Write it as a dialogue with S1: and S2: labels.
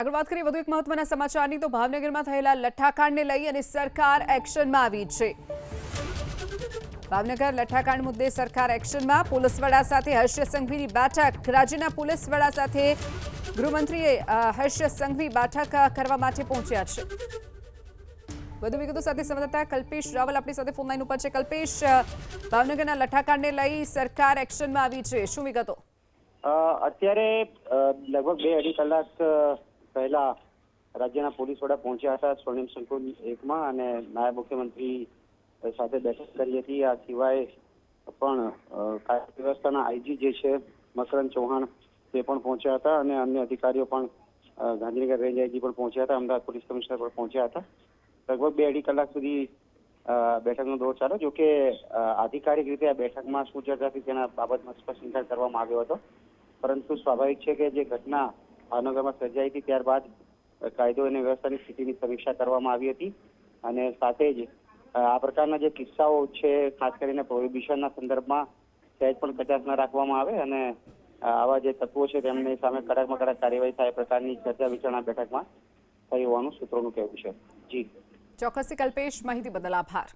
S1: આગળ વાત કરીએ વધુ એક મહત્વના સમાચારની તો ભાવનગરમાં થયેલા લઠ્ઠાકાંડને લઈ અને સરકાર એક્શનમાં આવી છે। ભાવનગર લઠ્ઠાકાંડ મુદ્દે સરકાર એક્શનમાં। પોલીસ વડા સાથે હર્ષ સંઘવીની બેઠક। રાજ્યના પોલીસ વડા સાથે ગૃહમંત્રીએ હર્ષ સંઘવી બેઠક કરવા માટે પહોંચ્યા છે। વધુ વિગતો સાથે સંવાદદાતા કલ્પેશ રાવલ આપણી સાથે ફોન લાઈન ઉપર છે। કલ્પેશ, ભાવનગરના લઠ્ઠાકાંડને લઈ સરકાર એક્શનમાં આવી છે, શું વિગતો?
S2: અત્યારે લગભગ 2-2.5 કલાક પહેલા રાજ્યના પોલીસ વડા પહોંચ્યા હતા સ્વર્ણિમ સંકુલ 1માં અને નાયબ મુખ્યમંત્રી સાથે બેઠક કરી હતી। આ સિવાય પણ કાયદા વ્યવસ્થાના આઈજી જે છે મકરંદ ચૌહાણ તે પણ પહોંચ્યા હતા અને અન્ય અધિકારીઓ પણ ગાંધીનગર રેન્જ આઈજી પણ પહોંચ્યા હતા, અમદાવાદ પોલીસ કમિશનર પણ પહોંચ્યા હતા। લગભગ 2-2.5 કલાક સુધી બેઠકનો દોર ચાલ્યો। જો કે આધિકારિક રીતે આ બેઠકમાં શું ચર્ચા થઈ તેના બાબતમાં સ્પષ્ટ ઇનકાર કરવામાં આવ્યો હતો, પરંતુ સ્વાભાવિક છે કે જે ઘટના ભાવનગરમાં સર્જાઈ હતી ત્યારબાદ કાયદો અને વ્યવસ્થાની સ્થિતિની સમીક્ષા કરવામાં આવી હતી અને સાથે જ આ પ્રકારના જે કિસ્સાઓ છે ખાસ કરીને પ્રોહિબિશનના સંદર્ભમાં સહેજ પણ કચાશ ન રાખવામાં આવે અને આવા જે તત્વો છે તેમની સામે કડકમાં કડક કાર્યવાહી થાય એ પ્રકારની ચર્ચા વિચારણા બેઠકમાં થઈ હોવાનું સૂત્રોનું કહેવું છે। જી
S1: ચોક્કસથી કલ્પેશ, માહિતી બદલ આભાર।